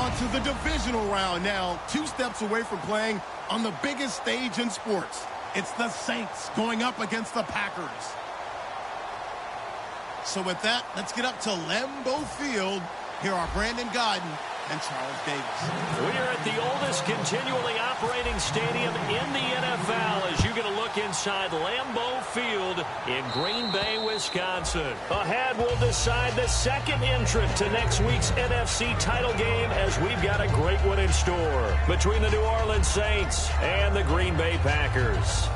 on to the divisional round now. 2 steps away from playing on the biggest stage in sports. It's the Saints going up against the Packers. So with that, let's get up to Lambeau Field. Here are Brandon Gaudin and Charles Davis. We are at the oldest continually operating stadium in the NFL as you get a look inside Lambeau Field in Green Bay, Wisconsin. Ahead, we'll decide the second entrant to next week's NFC title game as we've got a great one in store between the New Orleans Saints and the Green Bay Packers.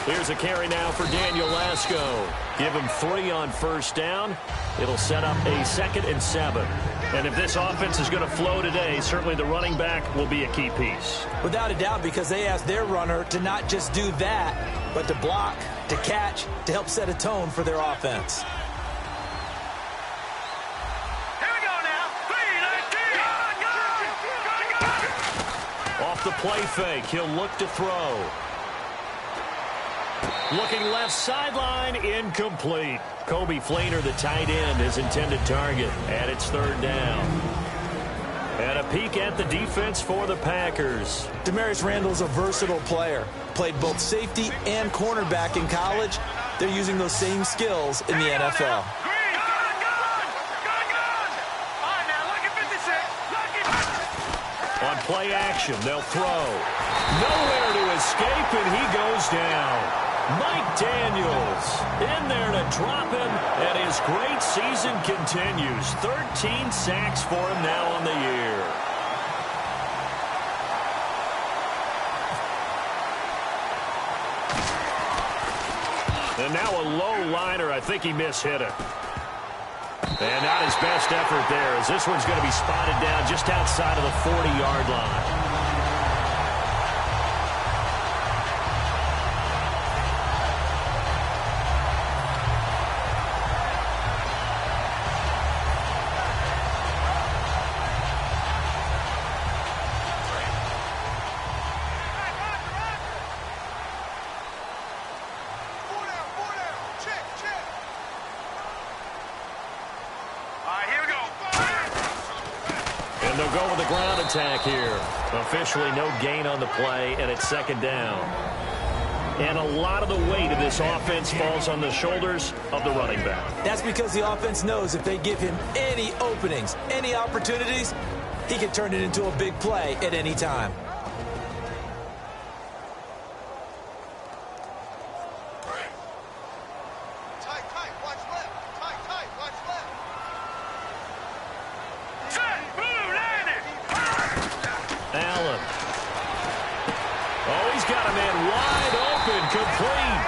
Here's a carry now for Daniel Lasco. Give him 3 on first down. It'll set up a 2nd and 7. And if this offense is going to flow today, certainly the running back will be a key piece. Without a doubt, because they asked their runner to not just do that, but to block, to catch, to help set a tone for their offense. Here we go now. 3, 19. Off the play fake, he'll look to throw. Looking left sideline, incomplete. Kobe Fleener, the tight end, his intended target, and it's 3rd down. And a peek at the defense for the Packers. Demarius Randall's a versatile player. Played both safety and cornerback in college. They're using those same skills in the NFL. On play action, they'll throw. Nowhere to escape, and he goes down. Mike Daniels in there to drop him, and his great season continues. 13 sacks for him now on the year. And now a low liner. I think he mishit it. And not his best effort there, as this one's going to be spotted down just outside of the 40-yard line. They'll go with the ground attack here. Officially no gain on the play, and it's 2nd down. And a lot of the weight of this offense falls on the shoulders of the running back. That's because the offense knows if they give him any openings, any opportunities, he can turn it into a big play at any time. Allen. Oh, he's got a man wide open, complete.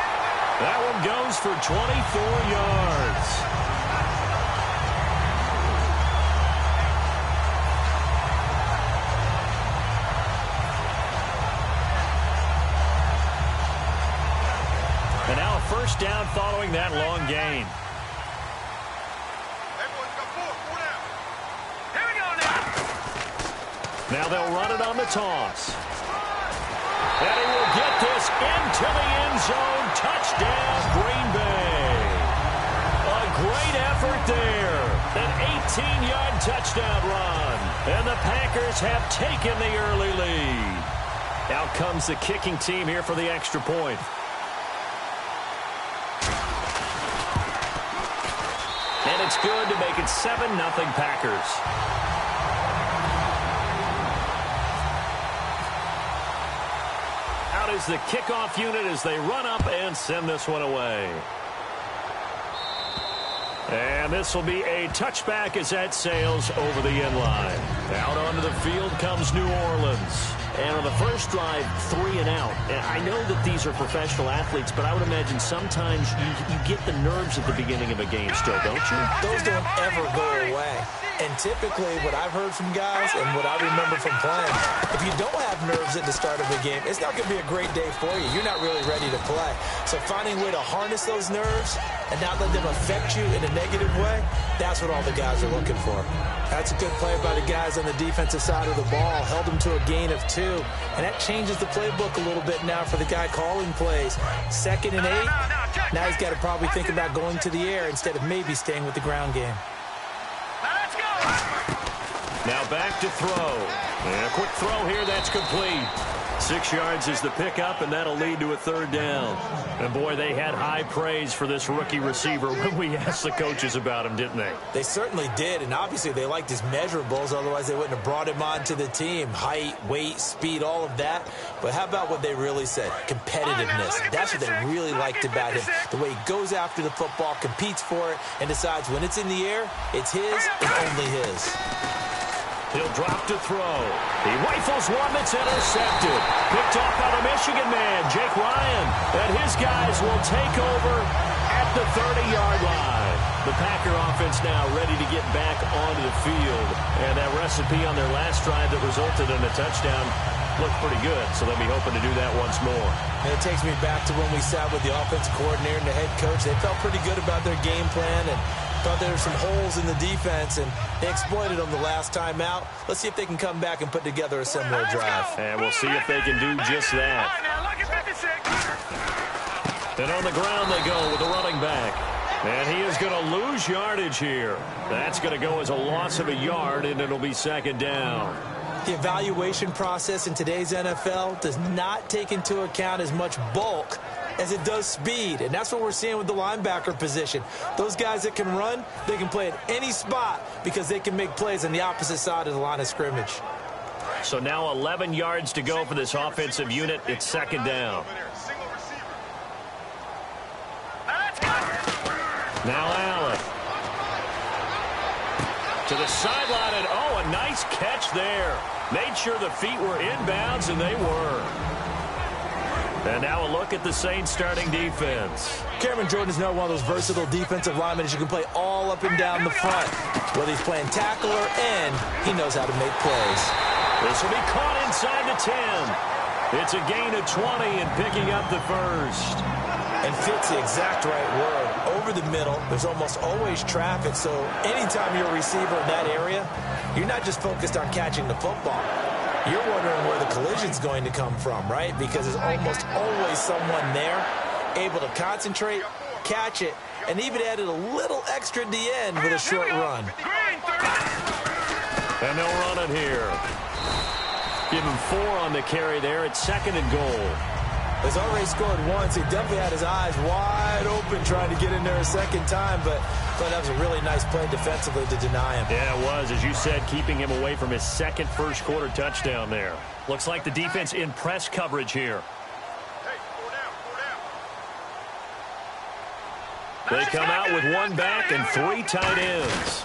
That one goes for 24 yards. And now a 1st down following that long gain. Now they'll run it on the toss. And he will get this into the end zone. Touchdown, Green Bay. A great effort there. An 18-yard touchdown run. And the Packers have taken the early lead. Out comes the kicking team here for the extra point. And it's good to make it 7-0 Packers. Is the kickoff unit as they run up and send this one away. And this will be a touchback as that sails over the end line. Out onto the field comes New Orleans. And on the first drive, 3 and out. And I know that these are professional athletes, but I would imagine sometimes you get the nerves at the beginning of a game still, don't you? Those don't ever go away. And typically, what I've heard from guys and what I remember from playing, if you don't have nerves at the start of a game, it's not going to be a great day for you. You're not really ready to play. So finding a way to harness those nerves and not let them affect you in a negative way, that's what all the guys are looking for. That's a good play by the guys on the defensive side of the ball. Held them to a gain of 2. And that changes the playbook a little bit now for the guy calling plays. 2nd and 8. Now he's got to probably think about going to the air instead of maybe staying with the ground game. Now back to throw. And a quick throw here, that's complete. 6 yards is the pickup, and that'll lead to a 3rd down. And, boy, they had high praise for this rookie receiver when we asked the coaches about him, didn't they? They certainly did, and obviously they liked his measurables. Otherwise, they wouldn't have brought him onto the team. Height, weight, speed, all of that. But how about what they really said? Competitiveness. That's what they really liked about him. The way he goes after the football, competes for it, and decides when it's in the air, it's his and only his. He'll drop to throw. He rifles one that's intercepted. Picked off by the Michigan man, Jake Ryan. And his guys will take over at the 30-yard line. The Packer offense now ready to get back onto the field. And that recipe on their last drive that resulted in a touchdown looked pretty good. So they'll be hoping to do that once more. And it takes me back to when we sat with the offensive coordinator and the head coach. They felt pretty good about their game plan and thought there were some holes in the defense, and they exploited them the last time out. Let's see if they can come back and put together a similar drive. And we'll see if they can do just that. And on the ground they go with the running back. And he is going to lose yardage here. That's going to go as a loss of a yard, and it'll be 2nd down. The evaluation process in today's NFL does not take into account as much bulk as it does speed, and that's what we're seeing with the linebacker position. Those guys that can run, they can play at any spot because they can make plays on the opposite side of the line of scrimmage. So now 11 yards to go for this offensive unit. It's 2nd down. Now Allen. To the sideline, and oh, a nice catch there. Made sure the feet were inbounds, and they were. And now a look at the Saints starting defense. Cameron Jordan is now one of those versatile defensive linemen that you can play all up and down the front. Whether he's playing tackle or end, he knows how to make plays. This will be caught inside the 10. It's a gain of 20 and picking up the 1st. And fits the exact right word. Over the middle, there's almost always traffic, so anytime you're a receiver in that area, you're not just focused on catching the football. You're wondering where the collision's going to come from, right? Because there's almost always someone there able to concentrate, catch it, and even added a little extra at the end with a short run. And they'll run it here. Give him 4 on the carry there. It's 2nd and goal. He's already scored once. He definitely had his eyes wide open trying to get in there a second time, but that was a really nice play defensively to deny him. Yeah, it was. As you said, keeping him away from his 2nd first-quarter touchdown there. Looks like the defense in press coverage here. They come out with 1 back and 3 tight ends.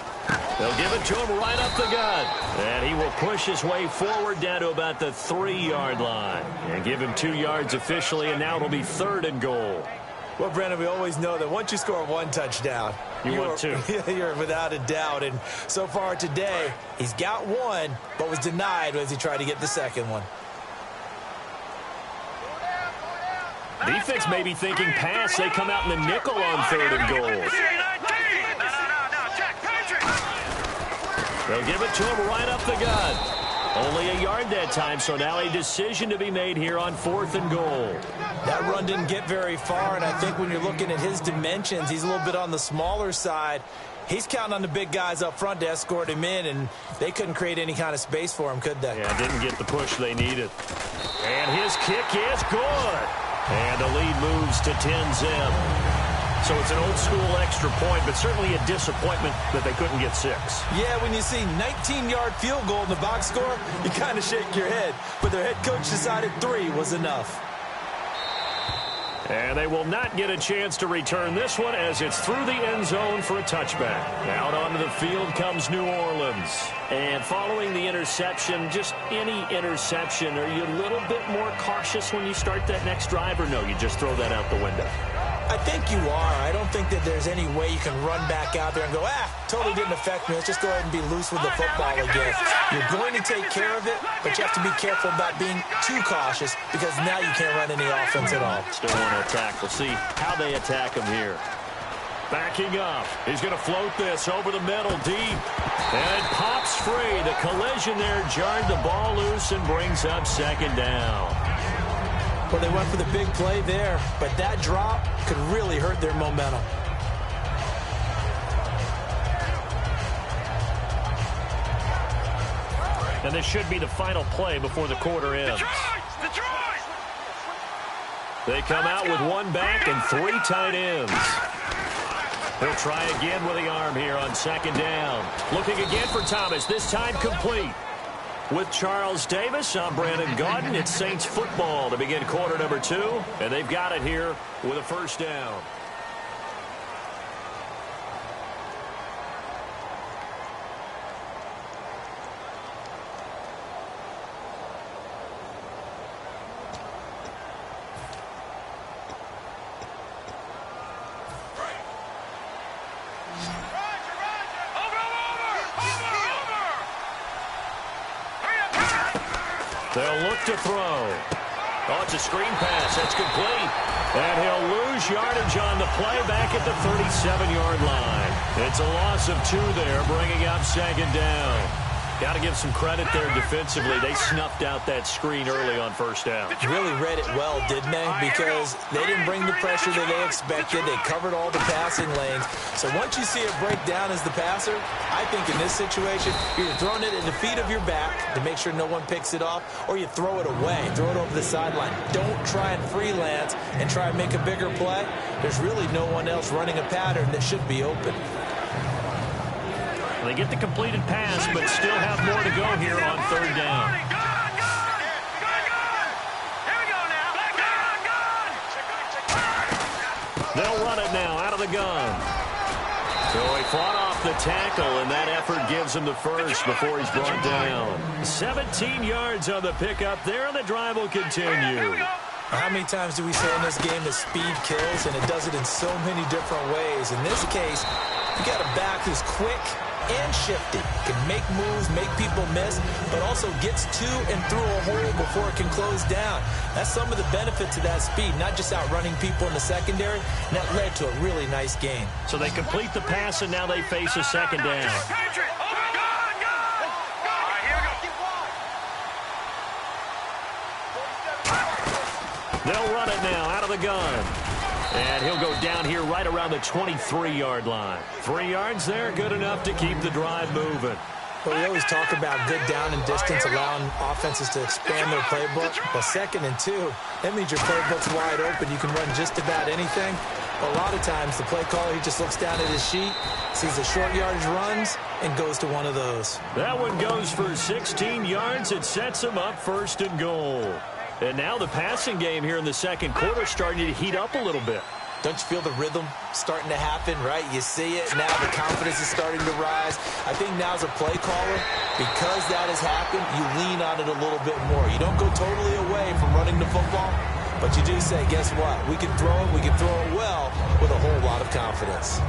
They'll give it to him right up the gut. And he will push his way forward down to about the 3-yard line. And give him 2 yards officially, and now it'll be 3rd and goal. Well, Brandon, we always know that once you score 1 touchdown, want 2. You're without a doubt. And so far today, he's got 1, but was denied as he tried to get the 2nd one. Defense may be thinking pass. They come out in the nickel on 3rd and goal. They'll give it to him right up the gut. Only a yard that time, so now a decision to be made here on 4th and goal. That run didn't get very far, and I think when you're looking at his dimensions, he's a little bit on the smaller side. He's counting on the big guys up front to escort him in, and they couldn't create any kind of space for him, could they? Yeah, didn't get the push they needed. And his kick is good. And the lead moves to 10-zip. So it's an old-school extra point, but certainly a disappointment that they couldn't get 6. Yeah, when you see 19-yard field goal in the box score, you kind of shake your head. But their head coach decided 3 was enough. And they will not get a chance to return this one as it's through the end zone for a touchback. Out onto the field comes New Orleans. And following the interception, just any interception, are you a little bit more cautious when you start that next drive, or no, you just throw that out the window? I think you are. I don't think that there's any way you can run back out there and go, totally didn't affect me. Let's just go ahead and be loose with the football again. You're going to take care of it, but you have to be careful about being too cautious because now you can't run any offense at all. Still want to attack. We'll see how they attack him here. Backing up. He's going to float this over the middle deep. And it pops free. The collision there jarred the ball loose and brings up second down. Well, they went for the big play there, but that drop could really hurt their momentum. And this should be the final play before the quarter ends. They come out with one back and three tight ends. He'll try again with the arm here on second down. Looking again for Thomas, this time complete. With Charles Davis, I'm Brandon Gaudin. It's Saints football to begin quarter number 2, and they've got it here with a first down. They'll look to throw. Oh, it's a screen pass. That's complete. And he'll lose yardage on the play back at the 37-yard line. It's a loss of 2 there, bringing up second down. Got to give some credit there defensively. They snuffed out that screen early on first down. Really read it well, didn't they? Because they didn't bring the pressure that they expected. They covered all the passing lanes. So once you see it break down as the passer, I think in this situation, you're throwing it at the feet of your back to make sure no one picks it off, or you throw it away, throw it over the sideline. Don't try and freelance and try and make a bigger play. There's really no one else running a pattern that should be open. They get the completed pass, but still have more to go here on third down. They'll run it now out of the gun. So he fought off the tackle, and that effort gives him the first before he's brought down. 17 yards on the pickup there, and the drive will continue. How many times do we say in this game that speed kills, and it does it in so many different ways? In this case, you got a back who's quick and shifty, can make moves, make people miss, but also gets to and through a hole before it can close down. That's some of the benefits of that speed, not just outrunning people in the secondary, and that led to a really nice game. So they complete the pass, and now they face a second down. They'll run it now out of the gun. And he'll go down here right around the 23-yard line. 3 yards there, good enough to keep the drive moving. Well, we always talk about good down and distance, allowing offenses to expand their playbook. Well, 2nd and 2, that means your playbook's wide open. You can run just about anything. But a lot of times, the play caller, he just looks down at his sheet, sees the short yardage runs, and goes to one of those. That one goes for 16 yards. It sets him up 1st and goal. And now the passing game here in the second quarter starting to heat up a little bit. Don't you feel the rhythm starting to happen, right? You see it. Now the confidence is starting to rise. I think now as a play caller, because that has happened, you lean on it a little bit more. You don't go totally away from running the football, but you do say, guess what? We can throw it. We can throw it well with a whole lot of confidence.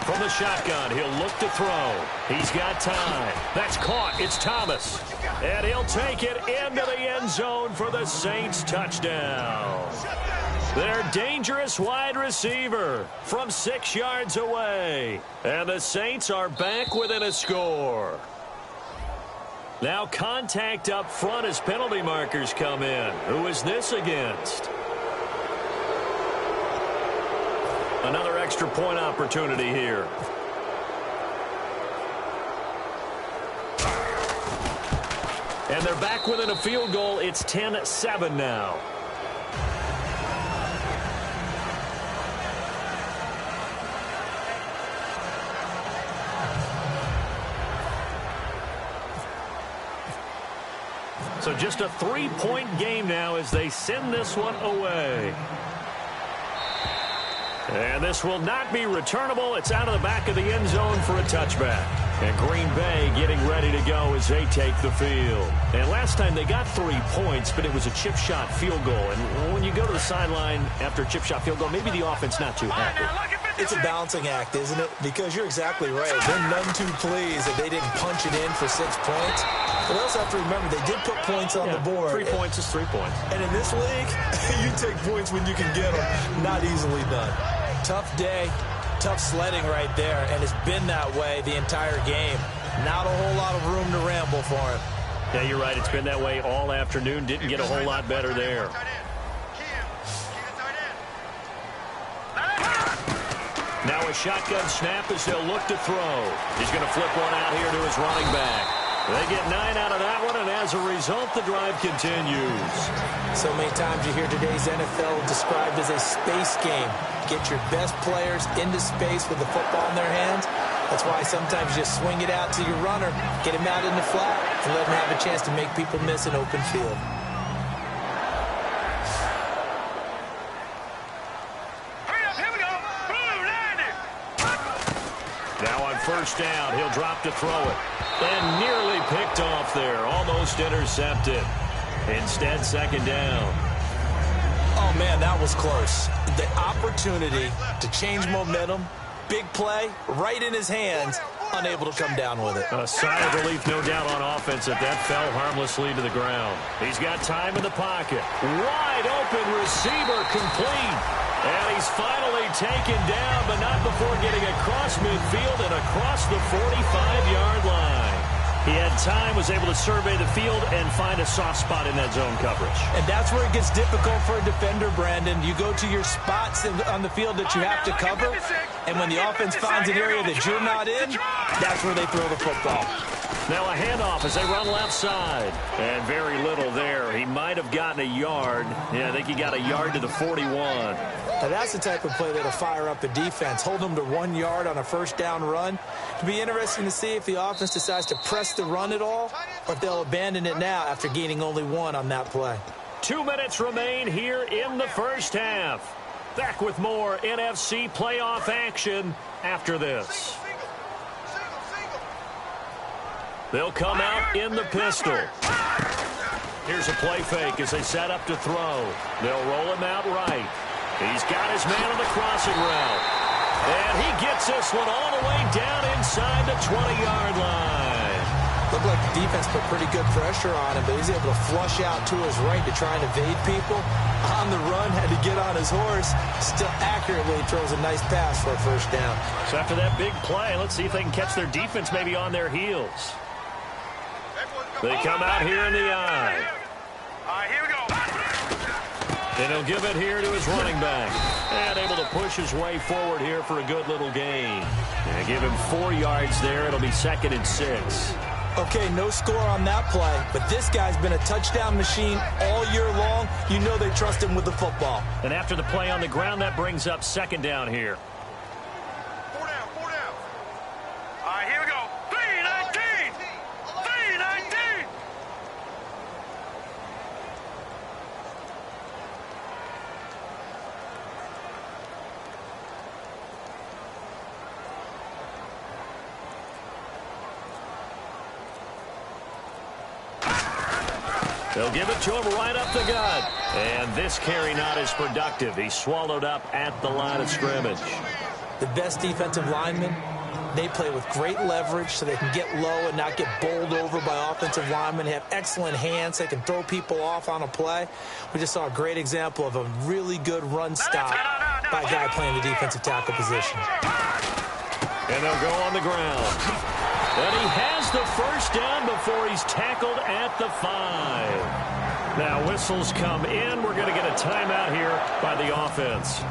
From the shotgun, he'll look to throw. He's got time. That's caught. It's Thomas. And he'll take it into the end zone for the Saints touchdown. Their dangerous wide receiver from 6 yards away. And the Saints are back within a score. Now contact up front as penalty markers come in. Who is this against? Another extra point opportunity here. And they're back within a field goal. It's 10-7 now. So just a 3-point game now as they send this one away. And this will not be returnable. It's out of the back of the end zone for a touchback. And Green Bay getting ready to go as they take the field. And last time they got 3 points, but it was a chip shot field goal. And when you go to the sideline after a chip shot field goal, maybe the offense not too happy. It's a balancing act, isn't it? Because you're exactly right. They're none too pleased that they didn't punch it in for 6 points. But they also have to remember they did put points on the board. 3 points is 3 points. And in this league, you take points when you can get them. Not easily done. Tough day. Tough sledding right there, and it's been that way the entire game. Not a whole lot of room to ramble for him. Yeah, you're right. It's been that way all afternoon. Didn't get a whole lot better there. Now a shotgun snap as they'll look to throw. He's going to flip one out here to his running back. They get 9 out of that one, and as a result, the drive continues. So many times you hear today's NFL described as a space game. Get your best players into space with the football in their hands. That's why sometimes you just swing it out to your runner, get him out in the flat, and let him have a chance to make people miss an open field. Here we go. Boom, landed. Now on first down, he'll drop to throw it. And nearly picked off there. Almost intercepted. Instead, second down. Oh, man, that was close. The opportunity to change momentum, big play, right in his hands, unable to come down with it. A sigh of relief, no doubt, on offense that fell harmlessly to the ground. He's got time in the pocket. Wide open receiver complete. And he's finally taken down, but not before getting across midfield and across the 45-yard line. He had time, was able to survey the field and find a soft spot in that zone coverage. And that's where it gets difficult for a defender, Brandon. You go to your spots on the field that you have to cover, and when the offense finds an area that you're not in, that's where they throw the football. Now a handoff as they run left side. And very little there. He might have gotten a yard. Yeah, I think he got a yard to the 41. Now that's the type of play that'll fire up a defense. Hold them to 1 yard on a first down run. It'll be interesting to see if the offense decides to press the run at all, or if they'll abandon it now after gaining only 1 on that play. 2 minutes remain here in the first half. Back with more NFC playoff action after this. They'll come out in the pistol. Here's a play fake as they set up to throw. They'll roll him out right. He's got his man on the crossing route. And he gets this one all the way down inside the 20-yard line. Looked like the defense put pretty good pressure on him, but he's able to flush out to his right to try and evade people. On the run, had to get on his horse. Still accurately throws a nice pass for a first down. So after that big play, let's see if they can catch their defense maybe on their heels. They come out here in the eye. All right, here we go. And he'll give it here to his running back. And able to push his way forward here for a good little gain. And give him 4 yards there. It'll be 2nd and 6. Okay, no score on that play, but this guy's been a touchdown machine all year long. You know they trust him with the football. And after the play on the ground, that brings up 2nd down here. 4 down, 4 down. All right, here we go. 3-19. 3-19. They'll give it to him right up the gut. And this carry not as productive. He's swallowed up at the line of scrimmage. The best defensive linemen, they play with great leverage so they can get low and not get bowled over by offensive linemen. They have excellent hands. They can throw people off on a play. We just saw a great example of a really good run stop by a guy playing the defensive tackle position. And they'll go on the ground. And he has the first down before he's tackled at the 5. Now whistles come in. We're going to get a timeout here by the offense.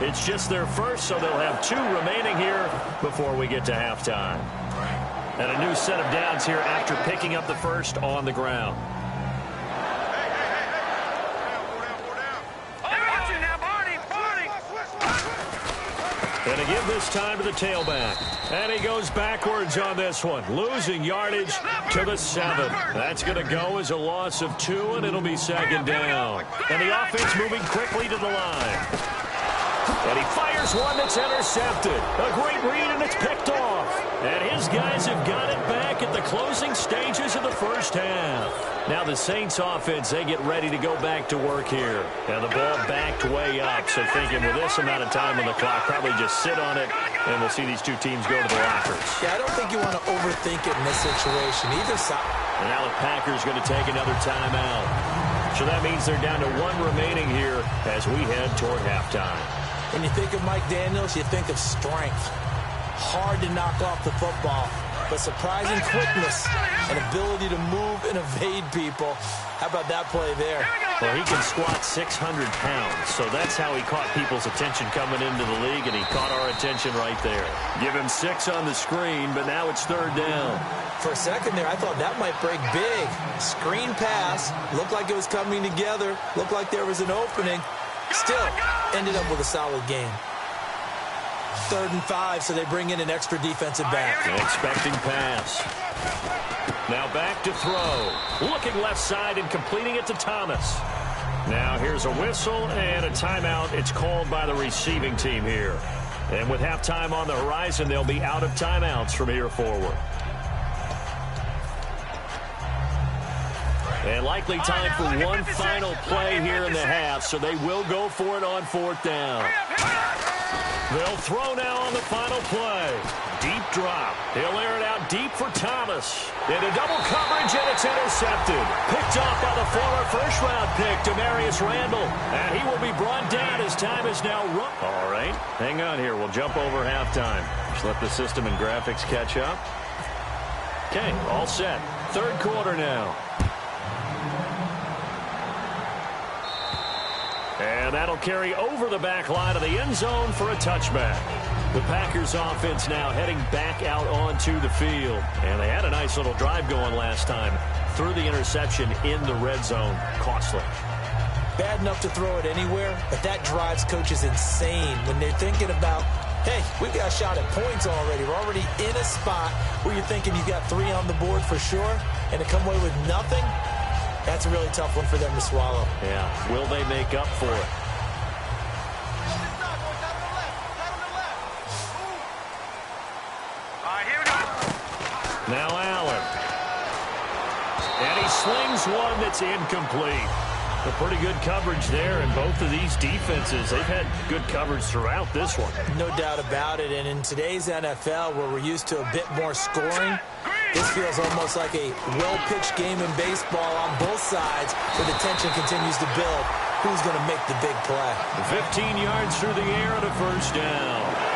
It's just their first, so they'll have 2 remaining here before we get to halftime. And a new set of downs here after picking up the first on the ground. And to give this time to the tailback. And he goes backwards on this one, losing yardage to the 7. That's going to go as a loss of 2, and it'll be second down. And the offense moving quickly to the line. And he fires one that's intercepted. A great read, and it's picked off. And his guys have got it back at the closing stages of the first half. Now the Saints offense, they get ready to go back to work here. And the ball backed way up, so thinking with this amount of time on the clock, probably just sit on it, and we'll see these two teams go to the lockers. Yeah, I don't think you want to overthink it in this situation. Either side. And now the Packers going to take another timeout. So that means they're down to 1 remaining here as we head toward halftime. When you think of Mike Daniels, you think of strength. Hard to knock off the football, but surprising quickness and ability to move and evade people. How about that play there? Well, he can squat 600 pounds, so that's how he caught people's attention coming into the league, and he caught our attention right there. Give him 6 on the screen, but now it's third down. For a second there, I thought that might break big. Screen pass, looked like it was coming together, looked like there was an opening. Still, ended up with a solid game. 3rd and 5, so they bring in an extra defensive back. Expecting pass. Now back to throw. Looking left side and completing it to Thomas. Now here's a whistle and a timeout. It's called by the receiving team here. And with halftime on the horizon, they'll be out of timeouts from here forward. And likely time for one final play here in the half, so they will go for it on 4th down. They'll throw now on the final play. Deep drop. He'll air it out deep for Thomas. Into double coverage, and it's intercepted. Picked off by the former first-round pick, Demarius Randall. And he will be brought down as time is now run. All right, hang on here. We'll jump over halftime. Just let the system and graphics catch up. Okay, all set. 3rd quarter now. And that'll carry over the back line of the end zone for a touchback. The Packers offense now heading back out onto the field. And they had a nice little drive going last time. Threw the interception in the red zone. Costly. Bad enough to throw it anywhere, but that drives coaches insane when they're thinking about, hey, we've got a shot at points already. We're already in a spot where you're thinking you've got 3 on the board for sure, and to come away with nothing, that's a really tough one for them to swallow. Yeah. Will they make up for it? Now Allen. And he slings one that's incomplete. A pretty good coverage there, and both of these defenses, they've had good coverage throughout this one. No doubt about it, and in today's NFL, where we're used to a bit more scoring, this feels almost like a well-pitched game in baseball on both sides, where the tension continues to build. Who's going to make the big play? 15 yards through the air and a first down.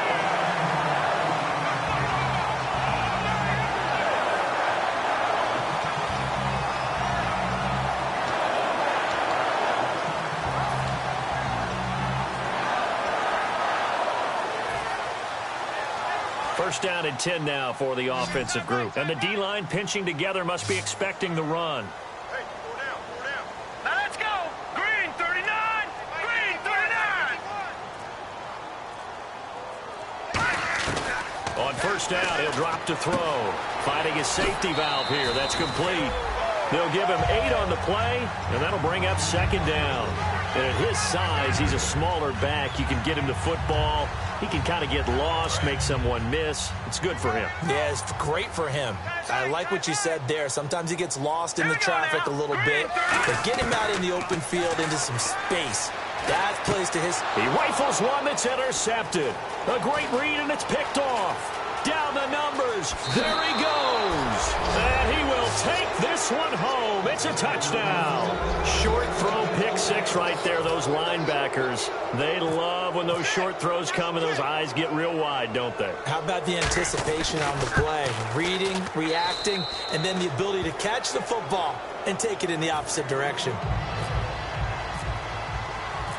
First down and 10 now for the offensive group. And the D-line pinching together must be expecting the run. Hey, 4 down, 4 down. Now let's go. Green 39. Green 39. On first down, he'll drop to throw. Finding his safety valve here. That's complete. They'll give him 8 on the play, and that'll bring up second down. And at his size, he's a smaller back. You can get him to football. He can kind of get lost, make someone miss. It's good for him. Yeah, it's great for him. I like what you said there. Sometimes he gets lost in the traffic a little bit. But get him out in the open field into some space. That plays to his... He rifles one that's intercepted. A great read, and it's picked off. Down the numbers. There he goes. And he will take this one home. It's a touchdown. Short throw, pick 6 right there. Those linebackers, they love when those short throws come and those eyes get real wide, don't they? How about the anticipation on the play? Reading, reacting, and then the ability to catch the football and take it in the opposite direction.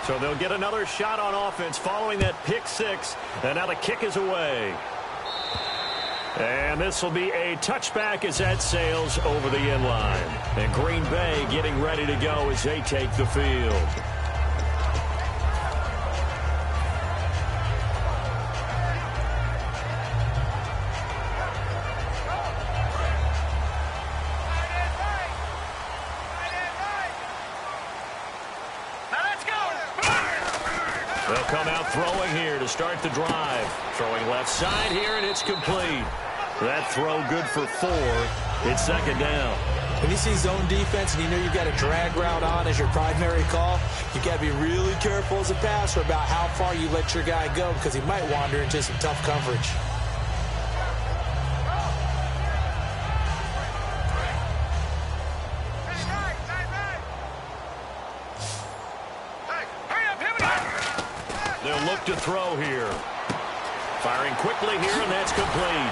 So they'll get another shot on offense following that pick 6. And now the kick is away. And this will be a touchback as that sails over the end line. And Green Bay getting ready to go as they take the field. come out throwing here to start the drive. Throwing left side here, and it's complete. That throw good for 4. It's second down. When you see zone defense and you know you've got a drag route on as your primary call, you've got to be really careful as a passer about how far you let your guy go because he might wander into some tough coverage. They'll look to throw here. Firing quickly here, and that's complete.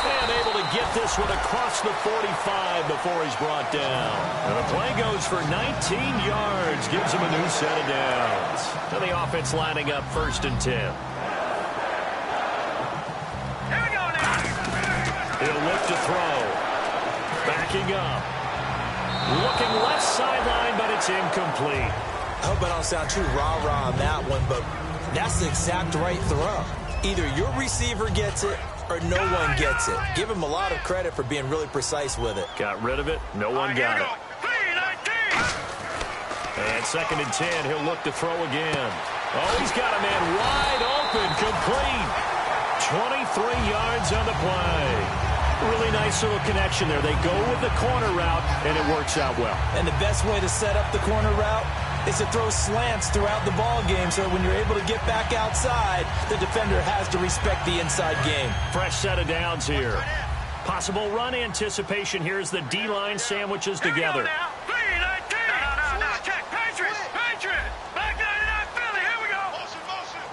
And able to get this one across the 45 before he's brought down. And the play goes for 19 yards. Gives him a new set of downs. And the offense lining up 1st and 10. Here we go now. He'll look to throw. Backing up. Looking left sideline, but it's incomplete. I hope I don't sound too rah-rah on that one, but that's the exact right throw. Either your receiver gets it or no one gets it. Give him a lot of credit for being really precise with it. Got rid of it. No one got it. And 2nd and 10. He'll look to throw again. Oh, he's got a man wide open. Complete. 23 yards on the play. Really nice little connection there. They go with the corner route, and it works out well. And the best way to set up the corner route is to throw slants throughout the ball game so that when you're able to get back outside, the defender has to respect the inside game. Fresh set of downs here. Possible run anticipation here as the D-line sandwiches together. No. Check. Patriot. Back 99 Philly. Here we go. Motion.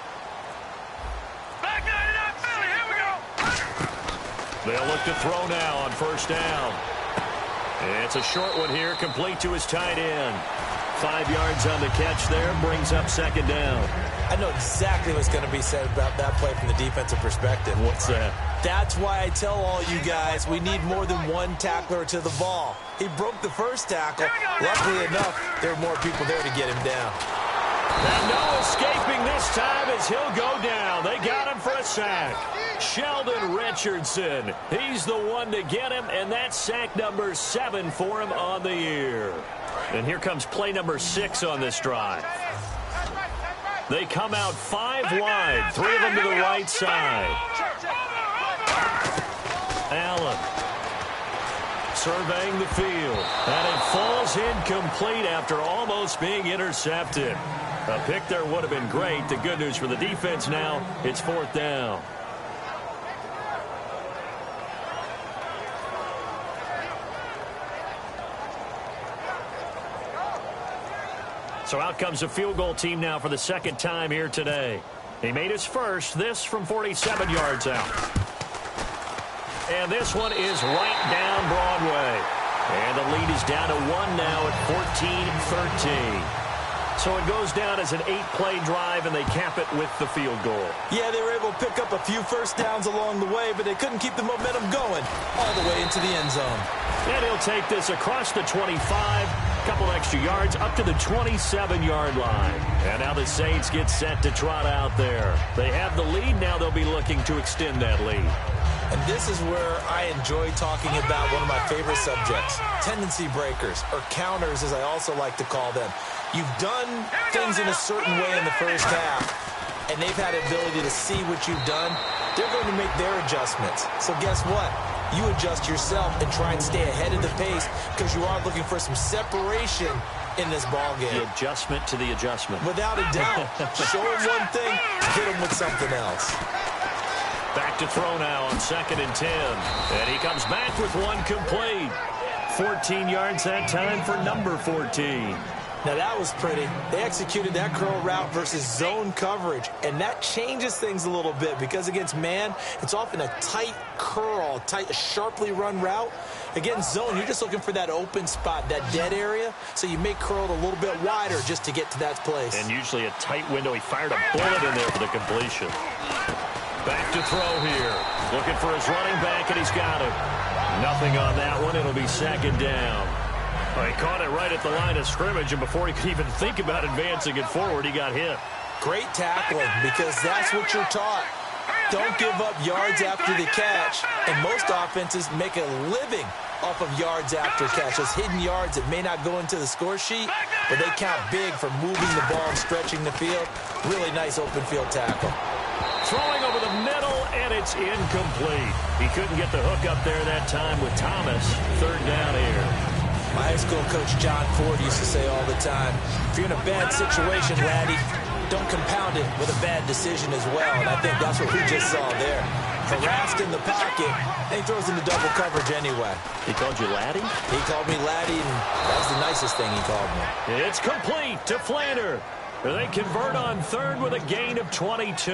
Back 99 Philly. Here we go. They'll look to throw now on 1st down. It's a short one here, complete to his tight end. 5 yards on the catch there, brings up 2nd down. I know exactly what's going to be said about that play from the defensive perspective. What's that? That's why I tell all you guys we need more than one tackler to the ball. He broke the first tackle. Luckily enough, there were more people there to get him down. And no escaping this time as he'll go down. They got him for a sack. Sheldon Richardson. He's the one to get him, and that's sack number 7 for him on the year. And here comes play number 6 on this drive. They come out 5 wide, 3 of them to the right side. Allen surveying the field, and it falls incomplete after almost being intercepted. A pick there would have been great. The good news for the defense now, it's 4th down. So out comes the field goal team now for the 2nd time here today. He made his first, this from 47 yards out. And this one is right down Broadway. And the lead is down to 1 now at 14-13. So it goes down as an 8-play drive, and they cap it with the field goal. Yeah, they were able to pick up a few first downs along the way, but they couldn't keep the momentum going all the way into the end zone. And he'll take this across the 25, couple extra yards up to the 27-yard line. And now the Saints get set to trot out there. They have the lead. Now they'll be looking to extend that lead. And this is where I enjoy talking about one of my favorite subjects, tendency breakers, or counters as I also like to call them. You've done things in a certain way in the first half, and they've had the ability to see what you've done. They're going to make their adjustments. So guess what? You adjust yourself and try and stay ahead of the pace because you are looking for some separation in this ball game. The adjustment to the adjustment. Without a doubt. Show them one thing, hit them with something else. Back to throw now on 2nd and 10. And he comes back with one complete. 14 yards that time for number 14. Now that was pretty. They executed that curl route versus zone coverage, and that changes things a little bit because against man, it's often a tight curl, sharply run route. Against zone, you're just looking for that open spot, that dead area, so you may curl it a little bit wider just to get to that place. And usually a tight window. He fired a bullet in there for the completion. Back to throw here. Looking for his running back, and he's got it. Nothing on that one. It'll be 2nd down. Well, he caught it right at the line of scrimmage, and before he could even think about advancing it forward, he got hit. Great tackling, because that's what you're taught. Don't give up yards after the catch, and most offenses make a living off of yards after catch. Those hidden yards that may not go into the score sheet, but they count big for moving the ball and stretching the field. Really nice open field tackle. Throwing over the middle, and it's incomplete. He couldn't get the hook up there that time with Thomas. Third down here. My high school coach, John Ford, used to say all the time, if you're in a bad situation, laddie, don't compound it with a bad decision as well. And I think that's what we just saw there. Harassed in the pocket, and he throws into double coverage anyway. He called you laddie? He called me laddie, and that was the nicest thing he called me. It's complete to Flanner. They convert on third with a gain of 22.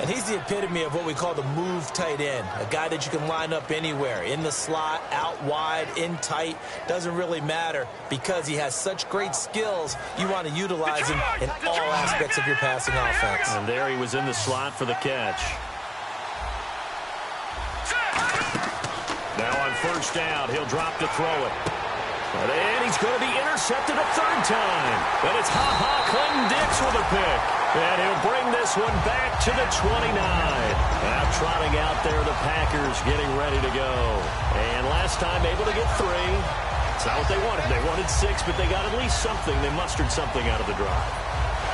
And he's the epitome of what we call the move tight end. A guy that you can line up anywhere. In the slot, out wide, in tight. Doesn't really matter because he has such great skills. You want to utilize him in all aspects of your passing offense. And there he was in the slot for the catch. Now on first down, he'll drop to throw it. And he's going to be intercepted a third time. And it's Clinton-Dix with a pick. And he'll bring this one back to the 29. Now trotting out there, the Packers getting ready to go. And last time able to get 3. It's not what they wanted. They wanted 6, but they got at least something. They mustered something out of the drive.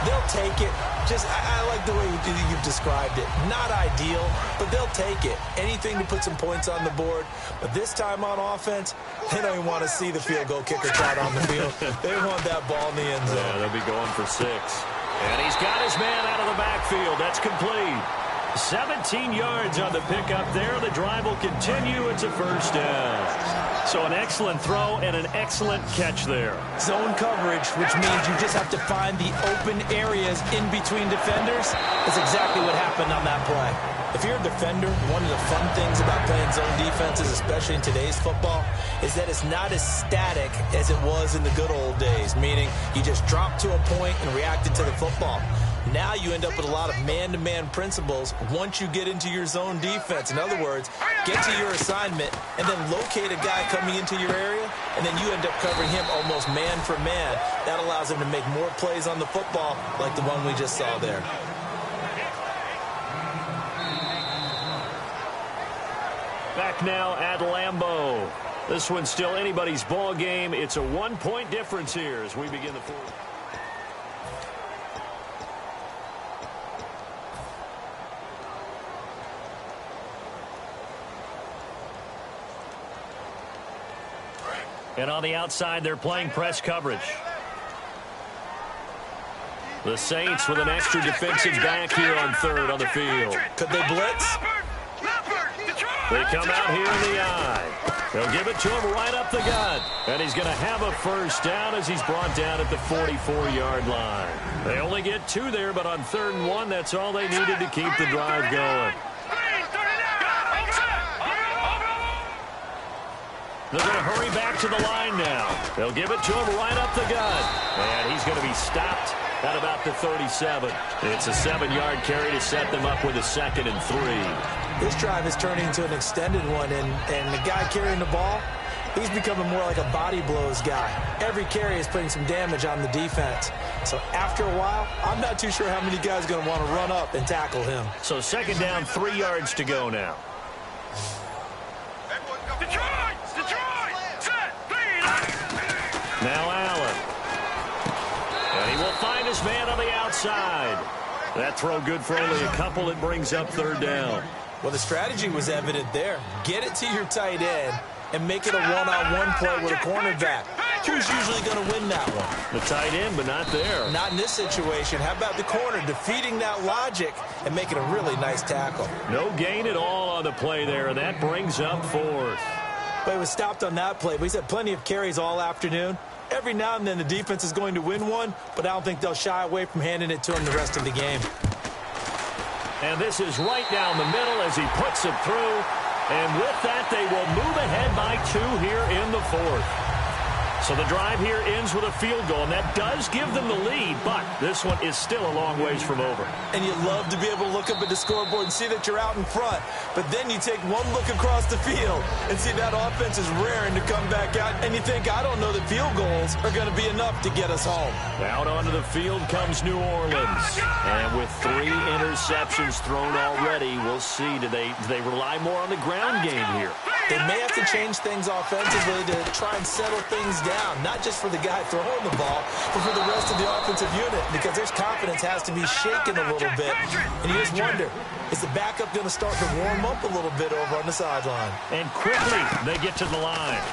They'll take it. I like the way you've described it. Not ideal, but they'll take it. Anything to put some points on the board. But this time on offense, they don't even want to see the field goal kicker trot on the field. They want that ball in the end zone. Yeah, they'll be going for 6. And he's got his man out of the backfield. That's complete. 17 yards on the pickup there. The drive will continue. It's a first down. So an excellent throw and an excellent catch there. Zone coverage, which means you just have to find the open areas in between defenders. That's exactly what happened on that play. If you're a defender, one of the fun things about playing zone defenses, especially in today's football, is that it's not as static as it was in the good old days, meaning you just drop to a point and reacted to the football. Now you end up with a lot of man-to-man principles once you get into your zone defense. In other words, get to your assignment and then locate a guy coming into your area, and then you end up covering him almost man for man. That allows him to make more plays on the football like the one we just saw there. Back now at Lambeau. This one's still anybody's ball game. It's a 1-point difference here as we begin the fourth. And on the outside, they're playing press coverage. The Saints with an extra defensive back here on third on the field. Could they blitz? They come out here in the eye. They'll give it to him right up the gut. And he's going to have a first down as he's brought down at the 44-yard line. They only get 2 there, but on 3rd and 1, that's all they needed to keep the drive going. They're going to hurry back to the line now. They'll give it to him right up the gut. And he's going to be stopped at about the 37. It's a 7-yard carry to set them up with a 2nd and 3. This drive is turning into an extended one, and the guy carrying the ball, he's becoming more like a body blows guy. Every carry is putting some damage on the defense. So after a while, I'm not too sure how many guys are going to want to run up and tackle him. So 2nd down, 3 yards to go now. Now Allen. And he will find his man on the outside. That throw good for only a couple. It brings up 3rd down. Well, the strategy was evident there. Get it to your tight end and make it a one-on-one play with a cornerback. Who's usually going to win that one? The tight end, but not there. Not in this situation. How about the corner defeating that logic and making a really nice tackle? No gain at all on the play there, and that brings up 4th. But he was stopped on that play. But he's had plenty of carries all afternoon. Every now and then the defense is going to win one, but I don't think they'll shy away from handing it to him the rest of the game. And this is right down the middle as he puts it through. And with that, they will move ahead by 2 here in the 4th. So the drive here ends with a field goal, and that does give them the lead, but this one is still a long ways from over. And you love to be able to look up at the scoreboard and see that you're out in front, but then you take one look across the field and see that offense is raring to come back out, and you think, I don't know that field goals are going to be enough to get us home. Out onto the field comes New Orleans, and with 3 interceptions thrown already, we'll see, do they rely more on the ground game here? They may have to change things offensively to try and settle things down, not just for the guy throwing the ball, but for the rest of the offensive unit, because their confidence has to be shaken a little bit. And you just wonder, is the backup going to start to warm up a little bit over on the sideline? And quickly, they get to the line.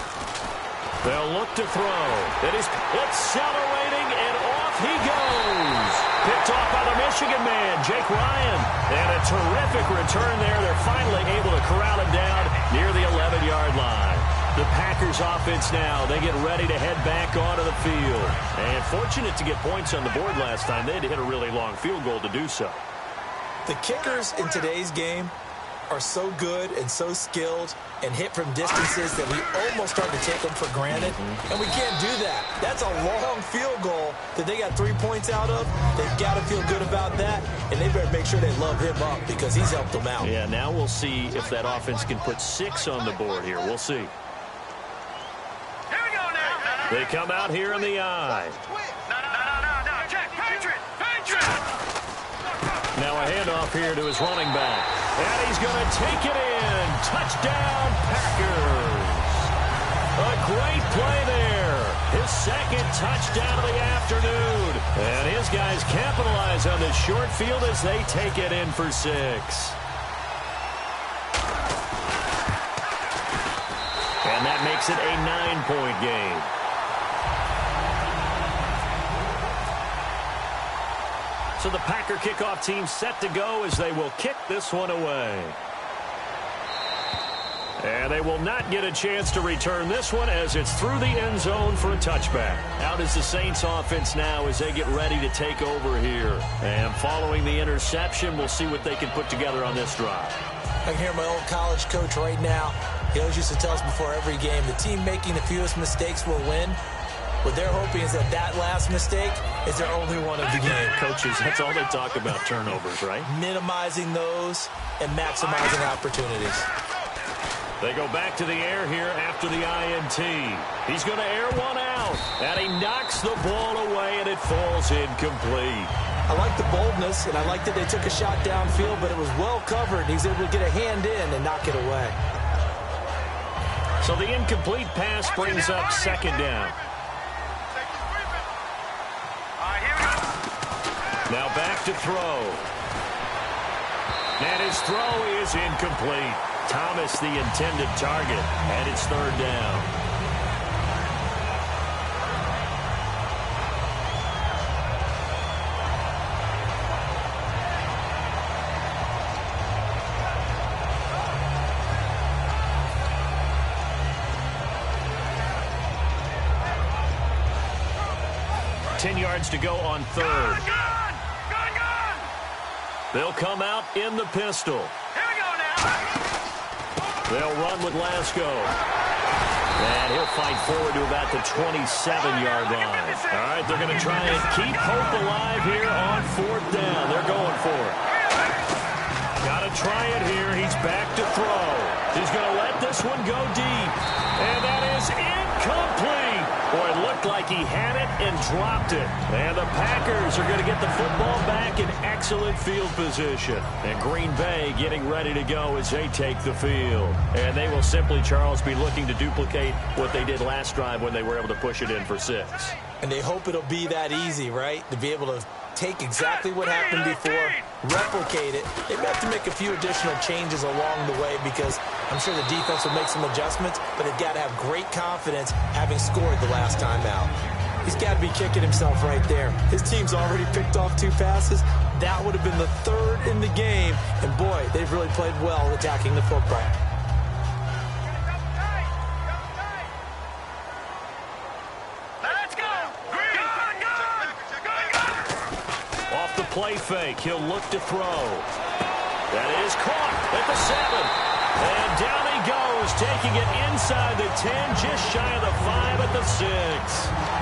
They'll look to throw. It is accelerating, and off he goes. Picked off by the Michigan man, Jake Ryan. And a terrific return there. They're finally able to corral him down near the 11-yard line. The Packers offense now, they get ready to head back onto the field. And fortunate to get points on the board last time. They had to hit a really long field goal to do so. The kickers in today's game are so good and so skilled and hit from distances that we almost start to take them for granted. And we can't do that. That's a long field goal that they got 3 points out of. They've got to feel good about that, and they better make sure they love him up because he's helped them out. Yeah, now we'll see if that offense can put 6 on the board here. We'll see. Here we go now. They come out here in the eye. No. Check. Patriot. Now a handoff here to his running back. And he's going to take it in. Touchdown, Packers. A great play there. His second touchdown of the afternoon. And his guys capitalize on this short field as they take it in for 6. And that makes it a 9-point game. So the Packer kickoff team set to go as they will kick this one away. And they will not get a chance to return this one as it's through the end zone for a touchback. Out is the Saints offense now as they get ready to take over here. And following the interception, we'll see what they can put together on this drive. I can hear my old college coach right now. He always used to tell us before every game, the team making the fewest mistakes will win. What they're hoping is that last mistake is their only one of the game. Coaches, that's all they talk about, turnovers, right? Minimizing those and maximizing opportunities. They go back to the air here after the INT. He's going to air one out, and he knocks the ball away, and it falls incomplete. I like the boldness, and I like that they took a shot downfield, but it was well covered. He was able to get a hand in and knock it away. So the incomplete pass brings up second down. Now back to throw. And his throw is incomplete. Thomas the intended target, and it's third down. Ten yards to go on third. They'll come out in the pistol. Here we go now. They'll run with Lasco. And he'll fight forward to about the 27-yard line. All right, they're going to try and keep hope alive here on fourth down. They're going for it. Got to try it here. He's back to throw. He's going to let this one go deep. And that is incomplete. Boy, it looked like he had it and dropped it. And the Packers are going to get the football back in excellent field position. And Green Bay getting ready to go as they take the field. And they will simply, Charles, be looking to duplicate what they did last drive when they were able to push it in for 6. And they hope it'll be that easy, right? To be able to take exactly what happened before, replicate it. They may have to make a few additional changes along the way because I'm sure the defense will make some adjustments, but they've got to have great confidence having scored the last time out. He's got to be kicking himself right there. His team's already picked off 2 passes. That would have been the 3rd in the game, and boy, they've really played well attacking the football. Play fake. He'll look to throw. That is caught at the 7. And down he goes, taking it inside the 10, just shy of the 5 at the 6.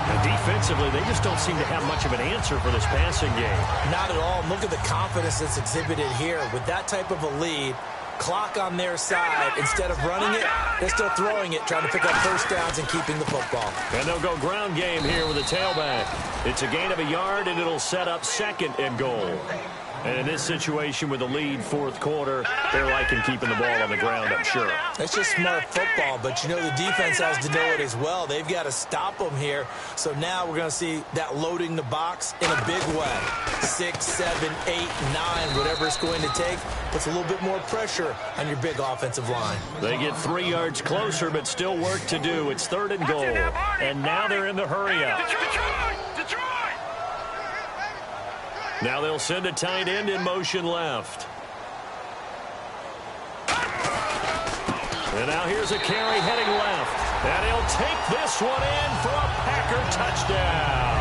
And defensively, they just don't seem to have much of an answer for this passing game. Not at all. Look at the confidence that's exhibited here. With that type of a lead, clock on their side, instead of running it, they're still throwing it, trying to pick up first downs and keeping the football. And they'll go ground game here with a tailback. It's a gain of a yard, and it'll set up 2nd and goal. And in this situation with the lead, fourth quarter, they're liking keeping the ball on the ground, I'm sure. It's just smart football, but you know the defense has to know it as well. They've got to stop them here. So now we're going to see that loading the box in a big way. 6, 7, 8, 9, whatever it's going to take, puts a little bit more pressure on your big offensive line. They get 3 yards closer, but still work to do. It's 3rd and goal. And now they're in the hurry-up. Detroit! Now they'll send a tight end in motion left. And now here's a carry heading left. And he'll take this one in for a Packer touchdown.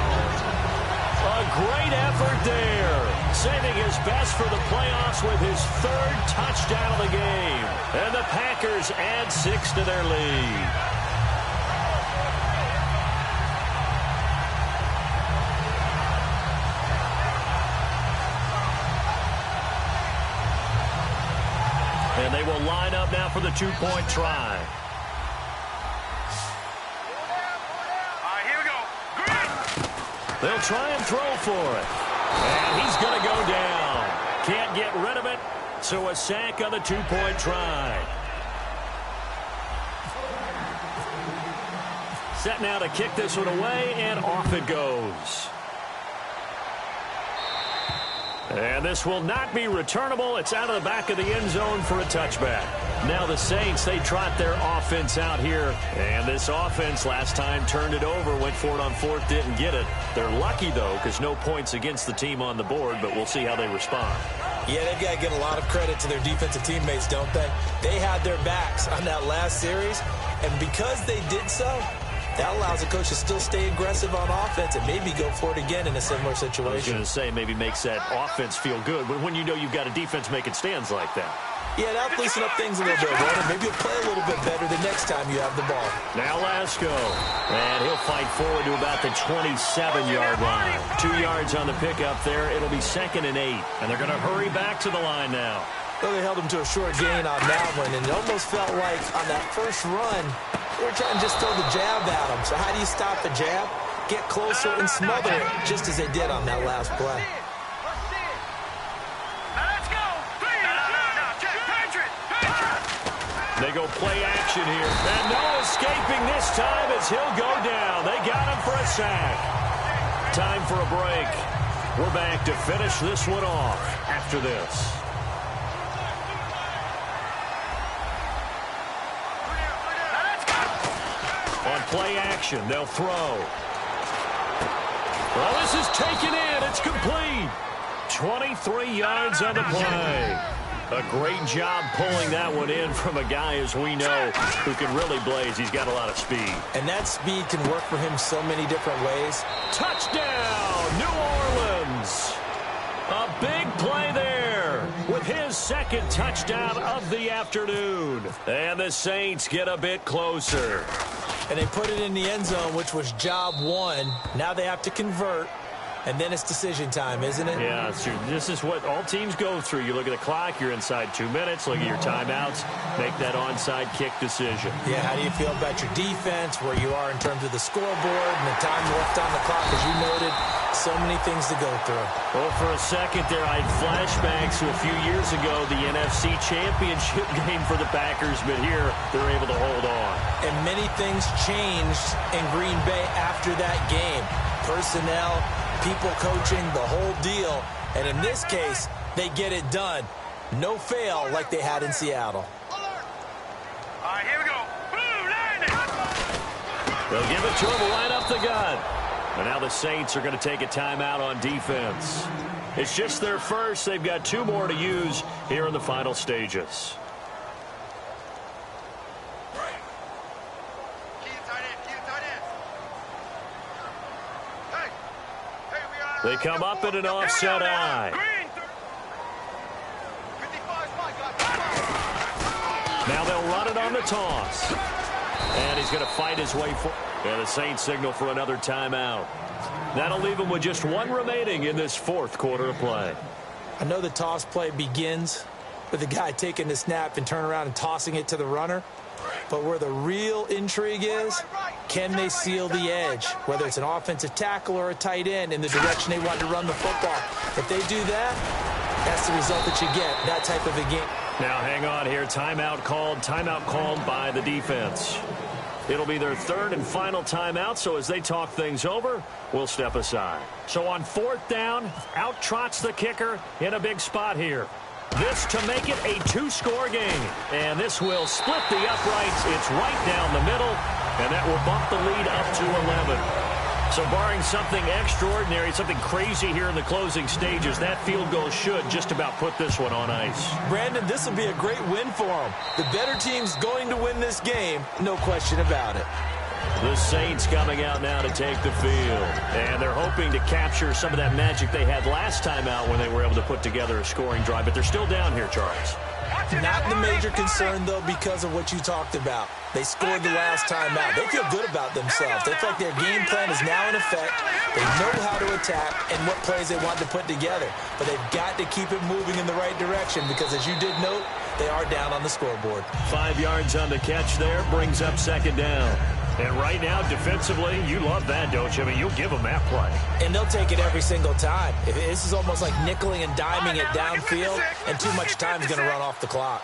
A great effort there. Saving his best for the playoffs with his 3rd touchdown of the game. And the Packers add 6 to their lead. And they will line up now for the 2-point try. All right, here we go. Green! They'll try and throw for it. And he's going to go down. Can't get rid of it, so a sack on the 2-point try. Set now to kick this one away, and off it goes. And this will not be returnable. It's out of the back of the end zone for a touchback. Now the Saints, they trot their offense out here. And this offense last time turned it over, went for it on 4th, didn't get it. They're lucky, though, because no points against the team on the board, but we'll see how they respond. Yeah, they've got to get a lot of credit to their defensive teammates, don't they? They had their backs on that last series, and because they did so, that allows the coach to still stay aggressive on offense and maybe go for it again in a similar situation. I was going to say, maybe makes that offense feel good when you know you've got a defense making stands like that. Yeah, that'll loosen up things a little bit, Ronan. Maybe you'll play a little bit better the next time you have the ball. Now Lasco, and he'll fight forward to about the 27-yard line. 2 yards on the pickup there. It'll be 2nd and 8, and they're going to hurry back to the line now. Well, they held him to a short gain on that one, and it almost felt like on that first run, they were trying to just throw the jab at him. So how do you stop the jab? Get closer and smother it, just as they did on that last play. Let's go! They go play action here. And no escaping this time as he'll go down. They got him for a sack. Time for a break. We're back to finish this one off after this. On play action, they'll throw. Well, this is taken in. It's complete. 23 yards on the play. A great job pulling that one in from a guy, as we know, who can really blaze. He's got a lot of speed. And that speed can work for him so many different ways. Touchdown, New Orleans. A big play there with his 2nd touchdown of the afternoon. And the Saints get a bit closer. And they put it in the end zone, which was job 1. Now they have to convert. And then it's decision time, isn't it? Yeah, this is what all teams go through. You look at the clock, you're inside 2 minutes, look at your timeouts, make that onside kick decision. Yeah, how do you feel about your defense, where you are in terms of the scoreboard and the time left on the clock, as you noted? So many things to go through. Well, for a second there, I had flashbacks to a few years ago, the NFC Championship game for the Packers, but here they're able to hold on. And many things changed in Green Bay after that game. Personnel, people coaching, the whole deal. And in this case, they get it done. No fail like they had in Seattle. All right, here we go. Blue, landing. They'll give it to him right up the gut. And now the Saints are going to take a timeout on defense. It's just their first. They've got 2 more to use here in the final stages. They come up in an offset eye. Now they'll run it on the toss. And he's going to fight his way forward. And the Saints signal for another timeout. That'll leave him with just 1 remaining in this 4th quarter of play. I know the toss play begins with the guy taking the snap and turning around and tossing it to the runner. But where the real intrigue is, can they seal the edge, whether it's an offensive tackle or a tight end, in the direction they want to run the football? If they do that, That's the result that you get, that type of a game. Now hang on here. Timeout called by the defense. It'll be their third and final timeout, so as they talk things over, we'll step aside. So on 4th down, out trots the kicker in a big spot here. This to make it a 2-score game. And this will split the uprights. It's right down the middle, and that will bump the lead up to 11. So barring something extraordinary, something crazy here in the closing stages, that field goal should just about put this one on ice. Brandon, this will be a great win for them. The better team's going to win this game, no question about it. The Saints coming out now to take the field. And they're hoping to capture some of that magic they had last time out when they were able to put together a scoring drive. But they're still down here, Charles. Not the major concern, though, because of what you talked about. They scored the last time out. They feel good about themselves. They feel like their game plan is now in effect. They know how to attack and what plays they want to put together. But they've got to keep it moving in the right direction because, as you did note, they are down on the scoreboard. 5 yards on the catch there, brings up 2nd down. And right now, defensively, you love that, don't you? I mean, you'll give them that play. And they'll take it every single time. This is almost like nickeling and diming it downfield, and too much time is going to run off the clock.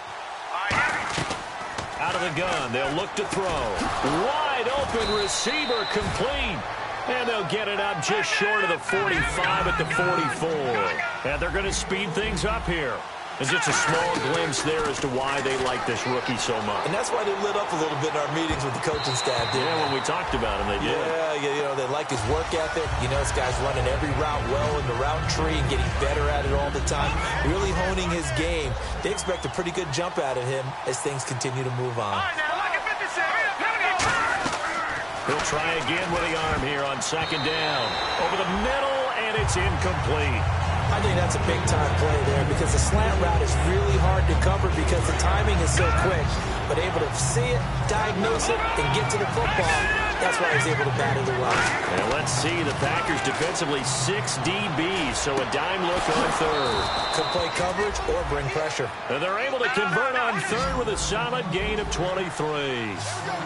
Out of the gun, they'll look to throw. Wide open receiver, complete. And they'll get it up just short of the 45 at the 44. And they're going to speed things up here. And just a small glimpse there as to why they like this rookie so much. And that's why they lit up a little bit in our meetings with the coaching staff, didn't they? When we talked about him, they did. Yeah, you know, they like his work ethic. You know, this guy's running every route well in the route tree and getting better at it all the time, really honing his game. They expect a pretty good jump out of him as things continue to move on. He'll try again with the arm here on 2nd down. Over the middle, and it's incomplete. I think that's a big-time play there because the slant route is really hard to cover because the timing is so quick. But able to see it, diagnose it, and get to the football, that's why he's able to battle the run. And let's see, the Packers defensively 6 DBs, so a dime look on 3rd. Could play coverage or bring pressure. And they're able to convert on 3rd with a solid gain of 23.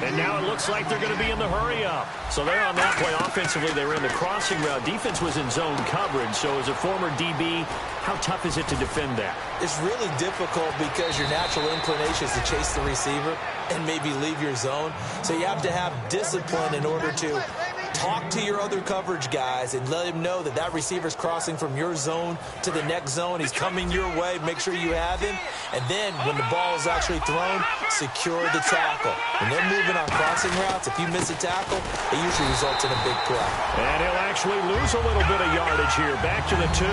And now it looks like they're going to be in the hurry-up. So they're on that play. Offensively, they were in the crossing route. Defense was in zone coverage, so as a former DB, how tough is it to defend that? It's really difficult because your natural inclination is to chase the receiver and maybe leave your zone. So you have to have discipline in order to talk to your other coverage guys and let him know that that receiver's crossing from your zone to the next zone. He's coming your way. Make sure you have him. And then when the ball is actually thrown, secure the tackle. When they're moving on crossing routes, if you miss a tackle, it usually results in a big play. And he'll actually lose a little bit of yardage here. Back to the 2.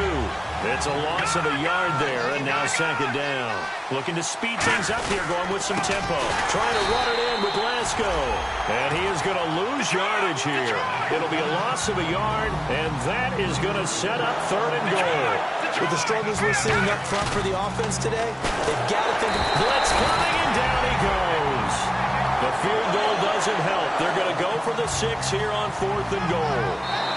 It's a loss of a yard there, and now 2nd down. Looking to speed things up here, going with some tempo. Trying to run it in with Glasgow. And he is going to lose yardage here. It'll be a loss of a yard, and that is going to set up 3rd and goal. With the struggles we're seeing up front for the offense today, they've got to think of blitz coming, and down he goes. The field goal doesn't help. They're going to go for the 6 here on 4th and goal.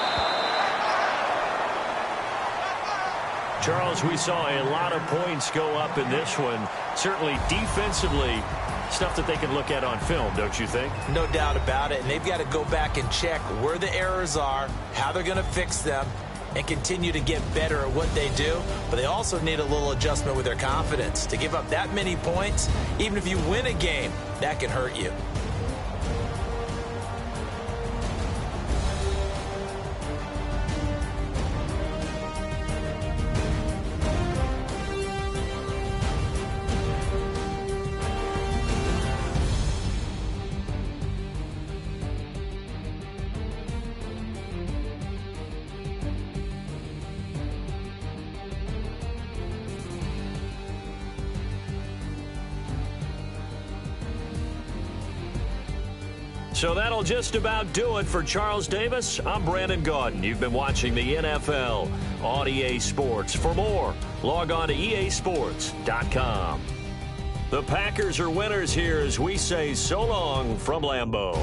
Charles, we saw a lot of points go up in this one. Certainly defensively, stuff that they can look at on film, don't you think? No doubt about it. And they've got to go back and check where the errors are, how they're going to fix them, and continue to get better at what they do. But they also need a little adjustment with their confidence. To give up that many points, even if you win a game, that can hurt you. So that'll just about do it for Charles Davis. I'm Brandon Gaudin. You've been watching the NFL on EA Sports. For more, log on to easports.com. The Packers are winners here as we say so long from Lambeau.